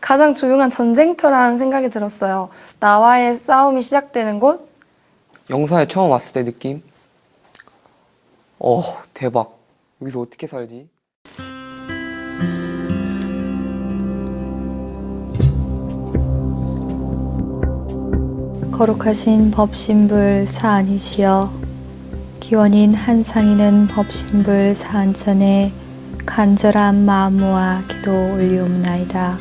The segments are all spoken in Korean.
가장 조용한 전쟁터라는 생각이 들었어요. 나와의 싸움이 시작되는 곳? 영사에 처음 왔을 때 느낌? 대박. 여기서 어떻게 살지? 거룩하신 법신불 사안이시여, 기원인 한상이는 법신불 사안전에 간절한 마음 모아 기도 올리옵나이다.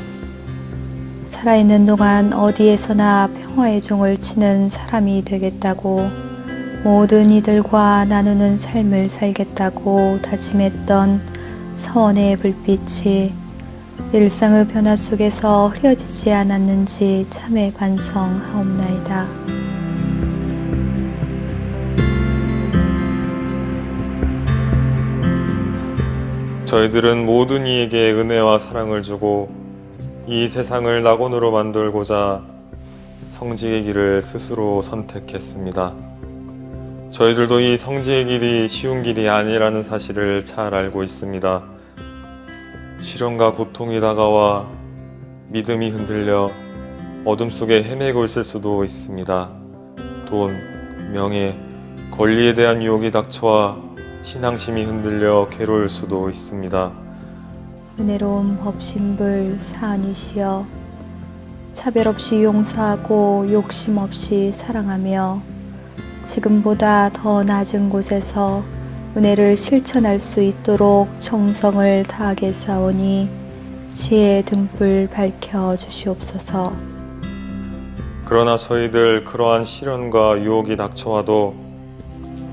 살아있는 동안 어디에서나 평화의 종을 치는 사람이 되겠다고, 모든 이들과 나누는 삶을 살겠다고 다짐했던 서원의 불빛이 일상의 변화 속에서 흐려지지 않았는지 참회 반성하옵나이다. 저희들은 모든 이에게 은혜와 사랑을 주고 이 세상을 낙원으로 만들고자 성지의 길을 스스로 선택했습니다. 저희들도 이 성지의 길이 쉬운 길이 아니라는 사실을 잘 알고 있습니다. 시련과 고통이 다가와 믿음이 흔들려 어둠 속에 헤매고 있을 수도 있습니다. 돈, 명예, 권리에 대한 유혹이 닥쳐와 신앙심이 흔들려 괴로울 수도 있습니다. 은혜로운 법신불 사안이시여, 차별 없이 용서하고 욕심 없이 사랑하며 지금보다 더 낮은 곳에서 은혜를 실천할 수 있도록 정성을 다하게 싸우니 지혜의 등불 밝혀 주시옵소서. 그러나 저희들 그러한 시련과 유혹이 닥쳐와도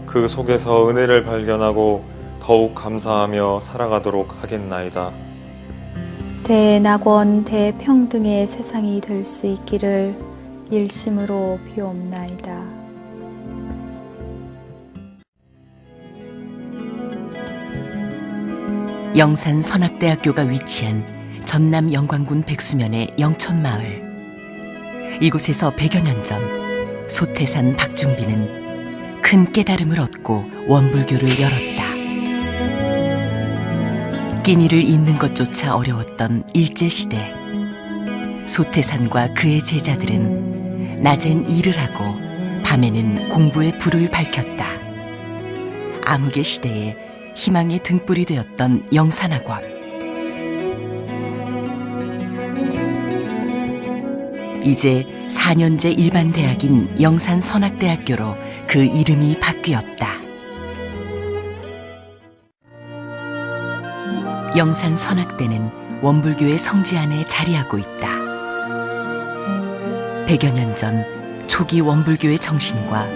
그 속에서 은혜를 발견하고 더욱 감사하며 살아가도록 하겠나이다. 대낙원 대평등의 세상이 될 수 있기를 일심으로 비옵나이다. 영산 선악대학교가 위치한 전남 영광군 백수면의 영천마을. 이곳에서 100여 년 전 소태산 박중비는 큰 깨달음을 얻고 원불교를 열었다. 끼니를 잇는 것조차 어려웠던 일제시대, 소태산과 그의 제자들은 낮엔 일을 하고 밤에는 공부의 불을 밝혔다. 암흑의 시대에 희망의 등불이 되었던 영산학원. 이제 4년제 일반 대학인 영산선악대학교로 그 이름이 바뀌었다. 영산선악대는 원불교의 성지 안에 자리하고 있다. 100여 년 전 초기 원불교의 정신과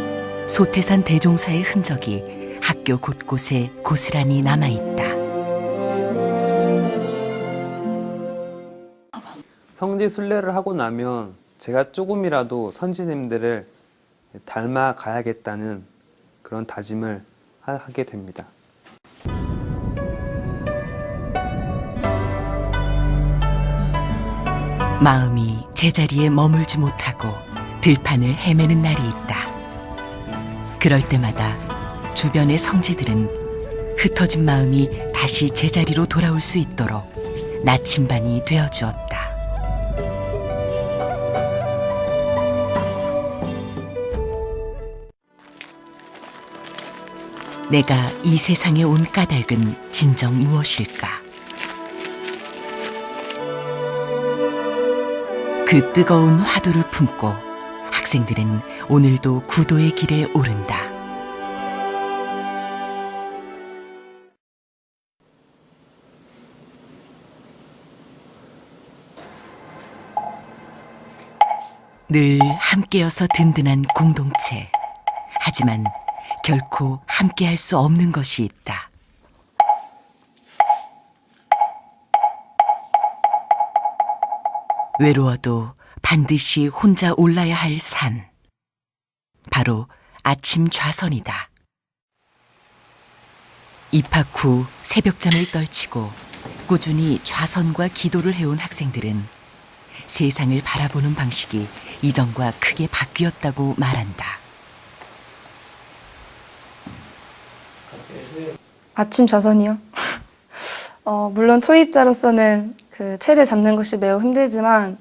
소태산 대종사의 흔적이 학교 곳곳에 고스란히 남아있다. 성지 순례를 하고 나면 제가 조금이라도 선지님들을 닮아 가야겠다는 그런 다짐을 하게 됩니다. 마음이 제자리에 머물지 못하고 들판을 헤매는 날이 있다. 그럴 때마다 주변의 성지들은 흩어진 마음이 다시 제자리로 돌아올 수 있도록 나침반이 되어주었다. 내가 이 세상에 온 까닭은 진정 무엇일까? 그 뜨거운 화두를 품고 학생들은 오늘도 구도의 길에 오른다. 늘 함께여서 든든한 공동체. 하지만 결코 함께할 수 없는 것이 있다. 외로워도 반드시 혼자 올라야 할 산. 바로 아침 좌선이다. 입학 후 새벽잠을 떨치고 꾸준히 좌선과 기도를 해온 학생들은 세상을 바라보는 방식이 이전과 크게 바뀌었다고 말한다. 아침 좌선이요? 물론 초입자로서는 그 체를 잡는 것이 매우 힘들지만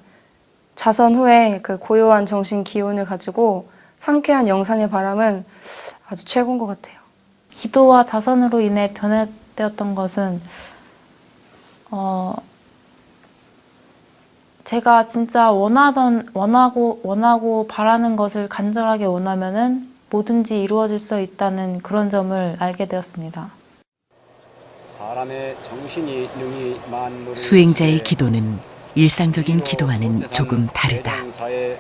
좌선 후에 그 고요한 정신 기운을 가지고 상쾌한 영산의 바람은 아주 최고인 것 같아요. 기도와 자선으로 인해 변화되었던 것은 제가 진짜 원하고 바라는 것을 간절하게 원하면은 뭐든지 이루어질 수 있다는 그런 점을 알게 되었습니다. 사람의 정신이 능히 만물을 수행자의 기도는 일상적인 기도와는 조금 다르다. 대종사에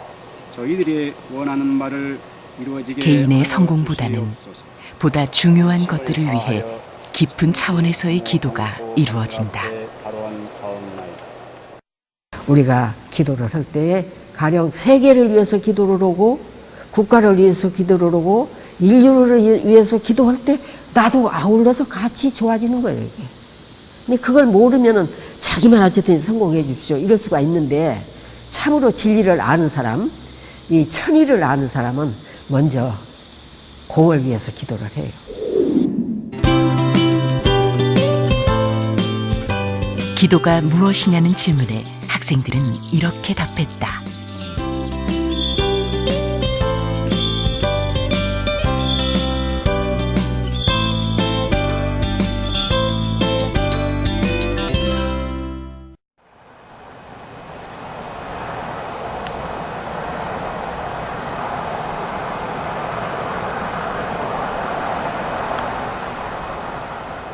저희들이 원하는 말을 이루어지게 개인의 하여 성공보다는 주시옵소서. 보다 중요한 것들을 위해 깊은 차원에서의 기도가 이루어진다. 우리가 기도를 할 때에 가령 세계를 위해서 기도를 하고 국가를 위해서 기도를 하고 인류를 위해서 기도할 때 나도 아울러서 같이 좋아지는 거예요, 이게. 근데 그걸 모르면은 자기만 어쨌든 성공해 주십시오 이럴 수가 있는데, 참으로 진리를 아는 사람, 이 천의를 아는 사람은 먼저 공을 위해서 기도를 해요. 기도가 무엇이냐는 질문에 학생들은 이렇게 답했다.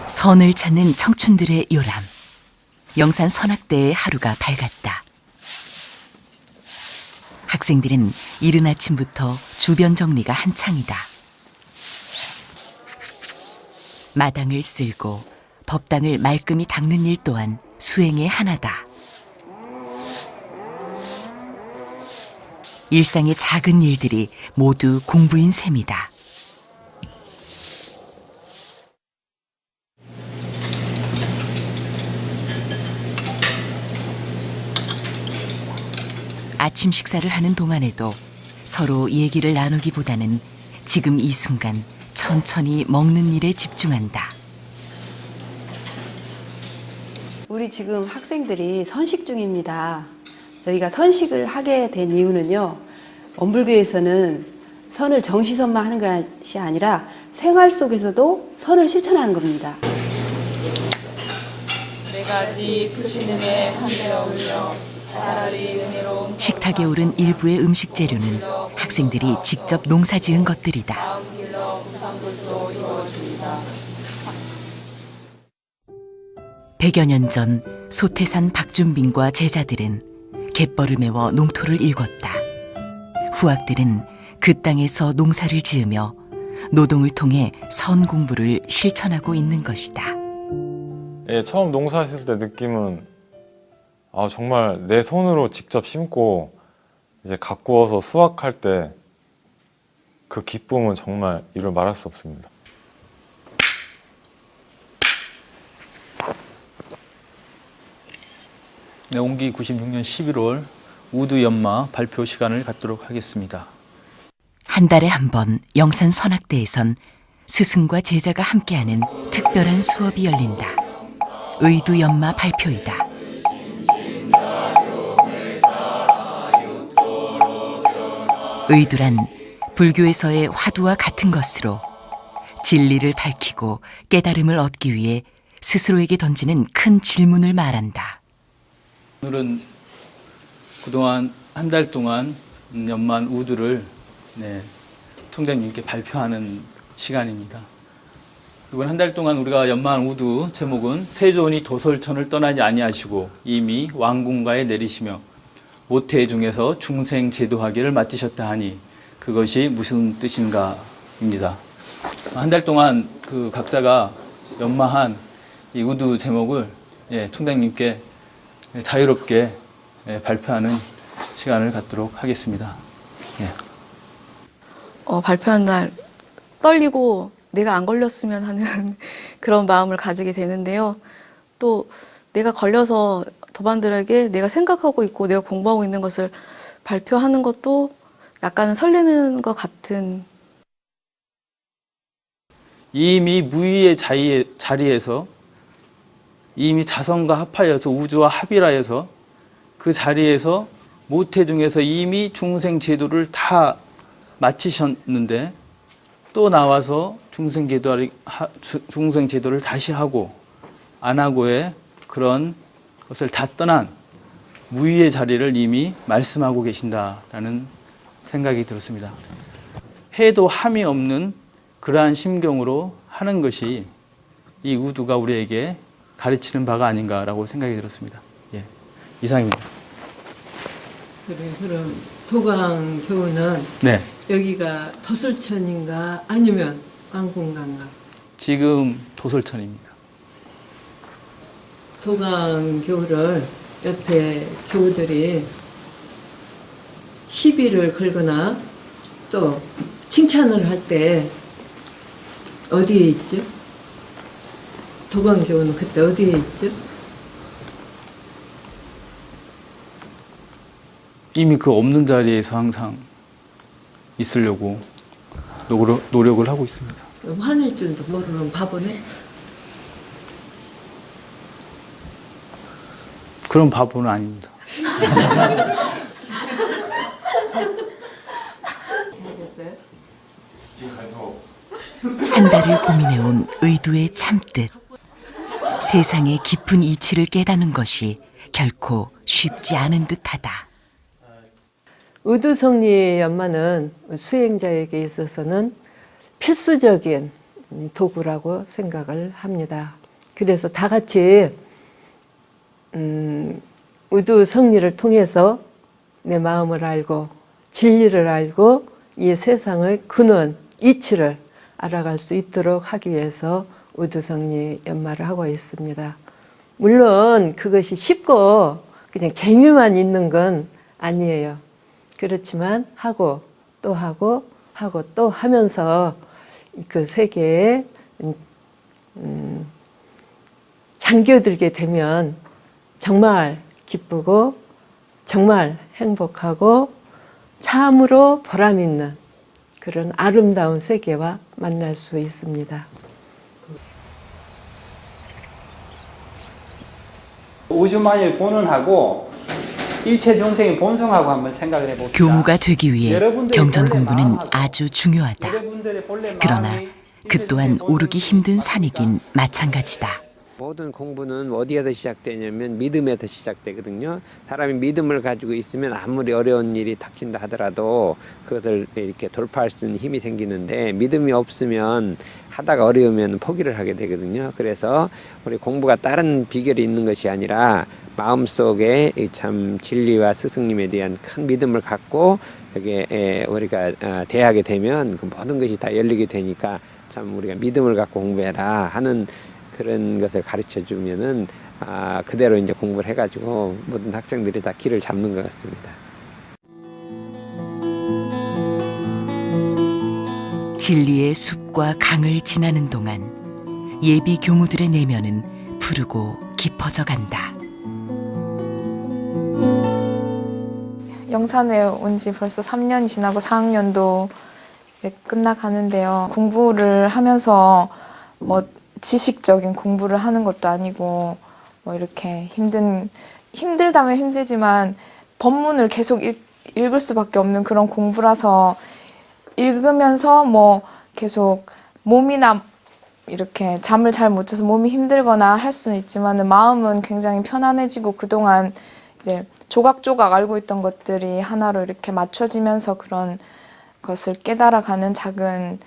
선을 찾는 청춘들의 요람. 영산 선악대의 하루가 밝았다. 학생들은 이른 아침부터 주변 정리가 한창이다. 마당을 쓸고 법당을 말끔히 닦는 일 또한 수행의 하나다. 일상의 작은 일들이 모두 공부인 셈이다. 아침 식사를 하는 동안에도 서로 얘기를 나누기보다는 지금 이 순간 천천히 먹는 일에 집중한다. 우리 지금 학생들이 선식 중입니다. 저희가 선식을 하게 된 이유는요, 원불교에서는 선을 정시선만 하는 것이 아니라 생활 속에서도 선을 실천하는 겁니다. 네 가지 크신 은혜 한데 어울려 차라리 은혜로운 식탁에 오른 일부의 음식 재료는 학생들이 직접 농사지은 것들이다. 100여 년 전 소태산 박준빈과 제자들은 갯벌을 메워 농토를 일궜다. 후학들은 그 땅에서 농사를 지으며 노동을 통해 선 공부를 실천하고 있는 것이다. 예, 처음 농사했을 때 느낌은 정말 내 손으로 직접 심고 이제 가꾸어서 수확할 때 그 기쁨은 정말 이루 말할 수 없습니다. 네, 온기 96년 11월 우두 연마 발표 시간을 갖도록 하겠습니다. 한 달에 한 번 영산 선악대에선 스승과 제자가 함께하는 특별한 수업이 열린다. 의두 연마 발표이다. 의두란 불교에서의 화두와 같은 것으로 진리를 밝히고 깨달음을 얻기 위해 스스로에게 던지는 큰 질문을 말한다. 오늘은 그동안 한 달 동안 연만 우두를 총장님께 발표하는 시간입니다. 이번 한 달 동안 우리가 연만 우두 제목은 세존이 도솔천을 떠나지 아니하시고 이미 왕궁가에 내리시며 모태 중에서 중생 제도하기를 맡으셨다 하니 그것이 무슨 뜻인가입니다. 한 달 동안 그 각자가 연마한 이 우두 제목을 총장님께 자유롭게 발표하는 시간을 갖도록 하겠습니다. 발표한 날 떨리고 내가 안 걸렸으면 하는 그런 마음을 가지게 되는데요. 또 내가 걸려서 도반들에게 내가 생각하고 있고 내가 공부하고 있는 것을 발표하는 것도 약간 설레는 것 같은. 이미 무의의 자리에서 이미 자선과 합하여서 우주와 합이라 해서 그 자리에서 모태 중에서 이미 중생 제도를 다 마치셨는데 또 나와서 중생 제도를 다시 하고 안 하고의 그런 것을 다 떠난 무의의 자리를 이미 말씀하고 계신다라는 생각이 들었습니다. 해도 함이 없는 그러한 심경으로 하는 것이 이 우두가 우리에게 가르치는 바가 아닌가라고 생각이 들었습니다. 예, 이상입니다. 그럼 도강 교우는 네, 여기가 도솔천인가 아니면 왕궁가인가? 지금 도솔천입니다. 도강 교우를 옆에 교우들이 시비를 걸거나 또 칭찬을 할 때 어디에 있죠? 도강 교우는 그때 어디에 있죠? 이미 그 없는 자리에서 항상 있으려고 노력을 하고 있습니다. 화낼 줄도 모르는 바보네. 그런 바보는 아닙니다. 한 달을 고민해온 의두의 참뜻. 세상의 깊은 이치를 깨닫는 것이 결코 쉽지 않은 듯하다. 의두성리 연마는 수행자에게 있어서는 필수적인 도구라고 생각을 합니다. 그래서 다 같이 의두성리를 통해서 내 마음을 알고 진리를 알고 이 세상의 근원, 이치를 알아갈 수 있도록 하기 위해서 의두성리 연마를 하고 있습니다. 물론 그것이 쉽고 그냥 재미만 있는 건 아니에요. 그렇지만 하고 또 하고 또 하면서 그 세계에 잠겨들게 되면 정말 기쁘고 정말 행복하고 참으로 보람 있는 그런 아름다운 세계와 만날 수 있습니다. 우주만일 본원하고 일체 중생의 본성하고 한번 생각을 해봅시다. 교무가 되기 위해 경전 공부는 아주 중요하다. 그러나 그 또한 오르기 힘든 산이긴 마찬가지다. 모든 공부는 어디에서 시작되냐면 믿음에서 시작되거든요. 사람이 믿음을 가지고 있으면 아무리 어려운 일이 닥친다 하더라도 그것을 이렇게 돌파할 수 있는 힘이 생기는데 믿음이 없으면 하다가 어려우면 포기를 하게 되거든요. 그래서 우리 공부가 다른 비결이 있는 것이 아니라 마음속에 참 진리와 스승님에 대한 큰 믿음을 갖고 여기에 우리가 대하게 되면 그 모든 것이 다 열리게 되니까 참 우리가 믿음을 갖고 공부해라 하는 그런 것을 가르쳐 주면은 그대로 이제 공부를 해가지고 모든 학생들이 다 길을 잡는 것 같습니다. 진리의 숲과 강을 지나는 동안 예비 교무들의 내면은 푸르고 깊어져 간다. 영산에 온 지 벌써 3년이 지나고 4학년도 끝나가는데요. 공부를 하면서 뭐 지식적인 공부를 하는 것도 아니고 뭐 이렇게 힘들다면 힘들지만 법문을 계속 읽을 수밖에 없는 그런 공부라서 읽으면서 뭐 계속 몸이나 이렇게 잠을 잘 못 자서 몸이 힘들거나 할 수는 있지만은 마음은 굉장히 편안해지고 그동안 이제 조각조각 알고 있던 것들이 하나로 이렇게 맞춰지면서 그런 것을 깨달아가는 작은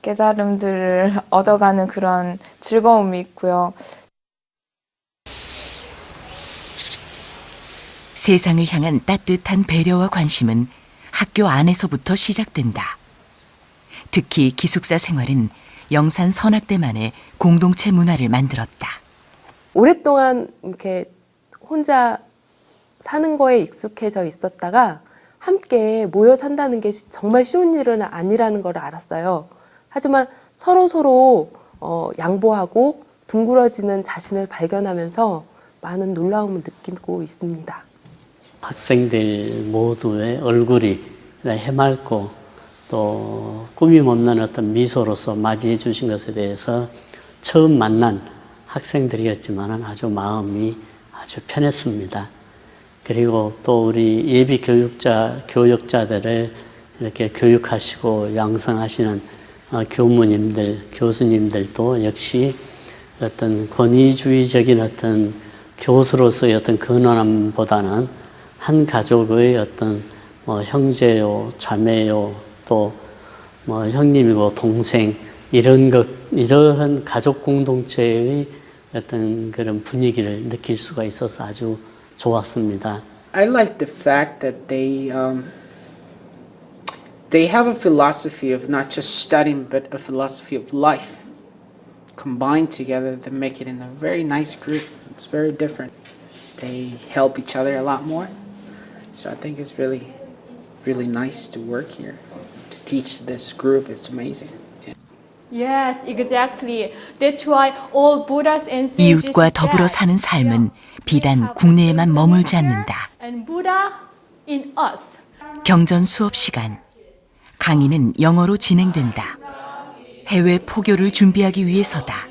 깨달음들을 얻어가는 그런 즐거움이 있고요. 세상을 향한 따뜻한 배려와 관심은 학교 안에서부터 시작된다. 특히 기숙사 생활은 영산 선학대만의 공동체 문화를 만들었다. 오랫동안 이렇게 혼자 사는 거에 익숙해져 있었다가 함께 모여 산다는 게 정말 쉬운 일은 아니라는 걸 알았어요. 하지만 서로 양보하고 둥그러지는 자신을 발견하면서 많은 놀라움을 느끼고 있습니다. 학생들 모두의 얼굴이 해맑고 또 꾸밈 없는 어떤 미소로서 맞이해 주신 것에 대해서 처음 만난 학생들이었지만 아주 마음이 아주 편했습니다. 그리고 또 우리 예비 교육자들을 이렇게 교육하시고 양성하시는 교무님들, 교수님들도 역시 어떤 권위주의적인 어떤 교수로서의 어떤 근엄함보다는 한 가족의 어떤 형제요, 자매요, 또 형님이고 동생 이러한 가족 공동체의 어떤 그런 분위기를 느낄 수가 있어서 아주 좋았습니다. I like the fact that they have a philosophy of not just studying, but a philosophy of life combined together to make it in a very nice group. It's very different. They help each other a lot more. So I think it's really, really nice to work here, to teach this group. It's amazing. Yes, exactly. That's why all Buddhas and sages 이웃과 더불어 사는 삶은 비단 국내에만 머물지 않는다. and Buddha in us. 경전 수업 시간. 강의는 영어로 진행된다. 해외 포교를 준비하기 위해서다.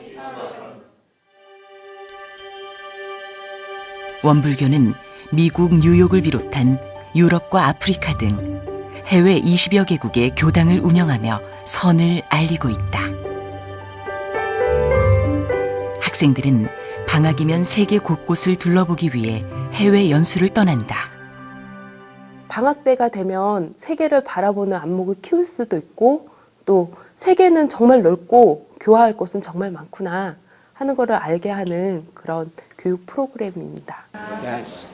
원불교는 미국 뉴욕을 비롯한 유럽과 아프리카 등 해외 20여 개국의 교당을 운영하며 선을 알리고 있다. 학생들은 방학이면 세계 곳곳을 둘러보기 위해 해외 연수를 떠난다. 방학 때가 되면 세계를 바라보는 안목을 키울 수도 있고 또 세계는 정말 넓고 교화할 곳은 정말 많구나 하는 것을 알게 하는 그런 교육 프로그램입니다. Yes.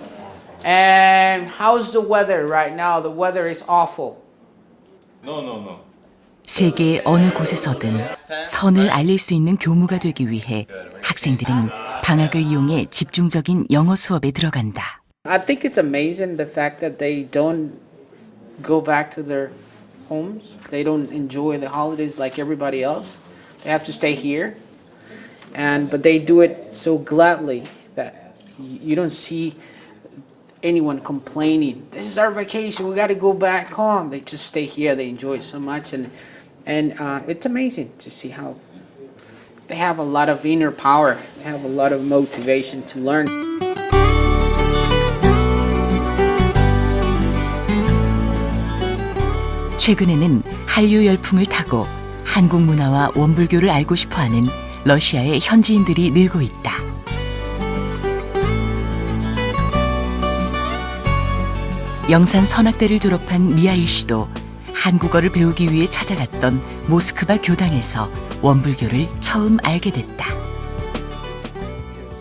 And how's the weather right now? The weather is awful. No. 세계의 어느 곳에서든 선을 알릴 수 있는 교무가 되기 위해 학생들은 방학을 이용해 집중적인 영어 수업에 들어간다. I think it's amazing the fact that they don't go back to their homes. They don't enjoy the holidays like everybody else. They have to stay here. But they do it so gladly that you don't see anyone complaining. This is our vacation. We got to go back home. They just stay here. They enjoy it so much, and it's amazing to see how they have a lot of inner power. They have a lot of motivation to learn. 최근에는 한류 열풍을 타고 한국 문화와 원불교를 알고 싶어하는 러시아의 현지인들이 늘고 있다. 영산 선악대를 졸업한 미하일 씨도 한국어를 배우기 위해 찾아갔던 모스크바 교당에서 원불교를 처음 알게 됐다.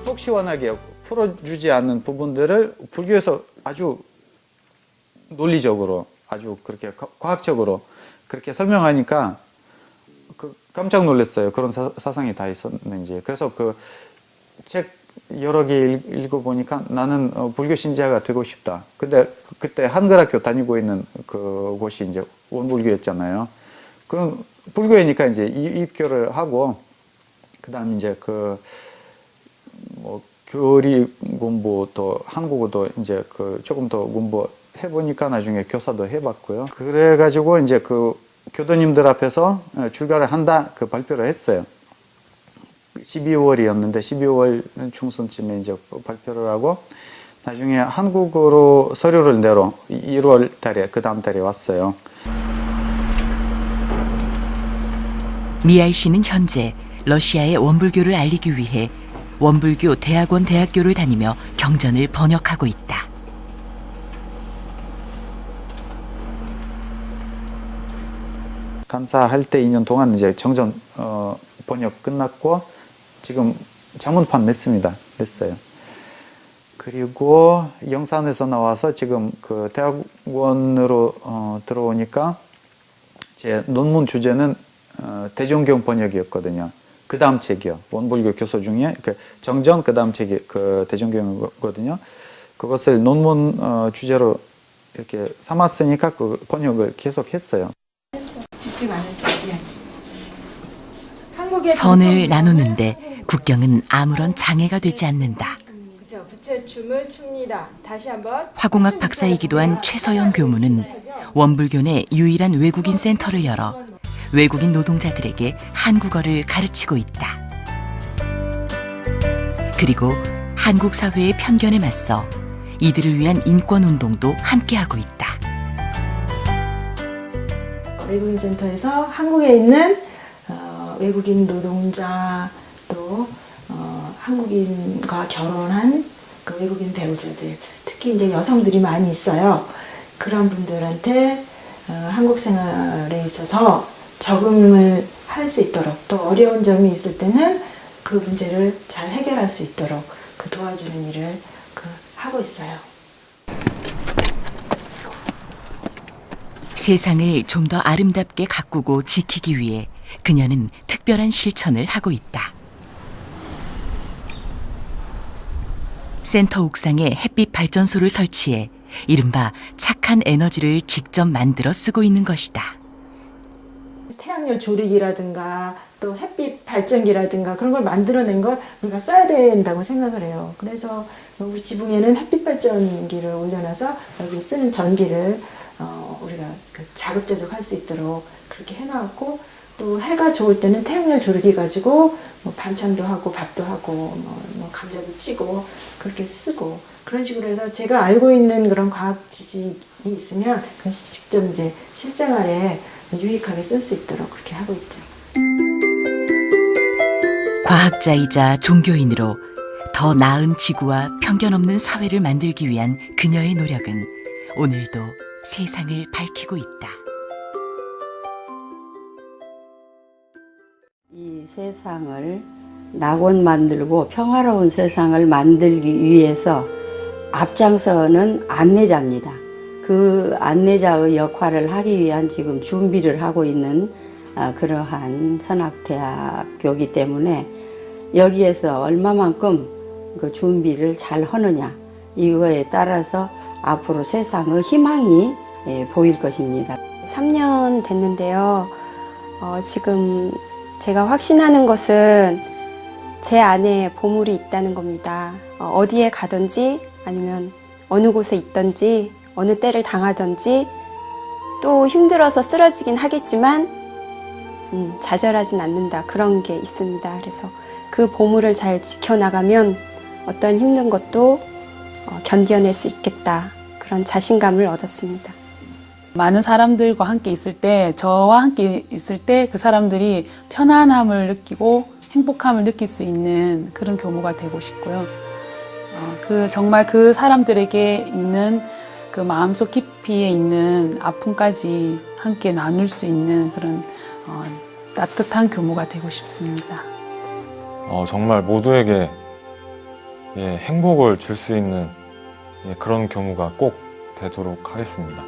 속 시원하게 풀어주지 않는 부분들을 불교에서 아주 논리적으로 아주 그렇게 과학적으로 그렇게 설명하니까 깜짝 놀랐어요. 그런 사상이 다 있었는지. 그래서 그 책 여러 개 읽어보니까 나는 불교 신자가 되고 싶다. 근데 그때 한글학교 다니고 있는 그 곳이 이제 원불교였잖아요. 그럼 불교이니까 이제 입교를 하고 그다음 이제 그 뭐 교리 공부 또 한국어도 이제 그 조금 더 공부 해보니까 나중에 교사도 해봤고요. 그래가지고 이제 그 교도님들 앞에서 출가를 한다 그 발표를 했어요. 12월이었는데 12월 중순쯤에 이제 발표를 하고 나중에 한국어로 서류를 내러 1월 달에 그 다음 달에 왔어요. 미하일 씨는 현재 러시아의 원불교를 알리기 위해 원불교 대학원 대학교를 다니며 경전을 번역하고 있다. 간사할 때 2년 동안 이제 정전 번역 끝났고 지금 자문판 냈어요. 그리고 영산에서 나와서 지금 그 대학원으로 들어오니까 제 논문 주제는 대종경 번역이었거든요. 그 다음 책이요. 원불교 교수 중에 그 정전 그 다음 책이 그 대종경이거든요. 그것을 논문 주제로 이렇게 삼았으니까 그 번역을 계속 했어요. 집중 안 했어요. 선을 나누는데 국경은 아무런 장애가 되지 않는다. 부채춤을 춥니다. 다시 한번. 화공학 박사이기도 한 최서영 교무는 원불교 내 유일한 외국인 센터를 열어 외국인 노동자들에게 한국어를 가르치고 있다. 그리고 한국 사회의 편견에 맞서 이들을 위한 인권 운동도 함께하고 있다. 외국인 센터에서 한국에 있는 외국인 노동자 또 한국인과 결혼한 그 외국인 배우자들, 특히 이제 여성들이 많이 있어요. 그런 분들한테 한국 생활에 있어서 적응을 할 수 있도록, 또 어려운 점이 있을 때는 그 문제를 잘 해결할 수 있도록 그 도와주는 일을 하고 있어요. 세상을 좀 더 아름답게 가꾸고 지키기 위해 그녀는 특별한 실천을 하고 있다. 센터 옥상에 햇빛 발전소를 설치해 이른바 착한 에너지를 직접 만들어 쓰고 있는 것이다. 태양열 조리기라든가 또 햇빛 발전기라든가 그런 걸 만들어낸 걸 우리가 써야 된다고 생각을 해요. 그래서 우리 지붕에는 햇빛 발전기를 올려놔서 여기 쓰는 전기를 우리가 자급자족할 수 있도록 그렇게 해놨고, 또 해가 좋을 때는 태양열 조리기 가지고 뭐 반찬도 하고 밥도 하고 뭐 감자도 찌고 그렇게 쓰고, 그런 식으로 해서 제가 알고 있는 그런 과학 지식이 있으면 직접 이제 실생활에 유익하게 쓸 수 있도록 그렇게 하고 있죠. 과학자이자 종교인으로 더 나은 지구와 편견 없는 사회를 만들기 위한 그녀의 노력은 오늘도 세상을 밝히고 있다. 이 세상을 낙원 만들고 평화로운 세상을 만들기 위해서 앞장서는 안내자입니다. 그 안내자의 역할을 하기 위한 지금 준비를 하고 있는 그러한 선악대학교이기 때문에 여기에서 얼마만큼 그 준비를 잘 하느냐, 이거에 따라서 앞으로 세상의 희망이 보일 것입니다. 3년 됐는데요. 지금 제가 확신하는 것은 제 안에 보물이 있다는 겁니다. 어디에 가든지 아니면 어느 곳에 있든지 어느 때를 당하든지 또 힘들어서 쓰러지긴 하겠지만 좌절하진 않는다, 그런 게 있습니다. 그래서 그 보물을 잘 지켜나가면 어떤 힘든 것도 견뎌낼 수 있겠다, 그런 자신감을 얻었습니다. 많은 사람들과 함께 있을 때, 저와 함께 있을 때 그 사람들이 편안함을 느끼고 행복함을 느낄 수 있는 그런 교무가 되고 싶고요. 정말 그 사람들에게 있는 그 마음속 깊이에 있는 아픔까지 함께 나눌 수 있는 그런 따뜻한 교무가 되고 싶습니다. 정말 모두에게 행복을 줄 수 있는 그런 교무가 꼭 되도록 하겠습니다.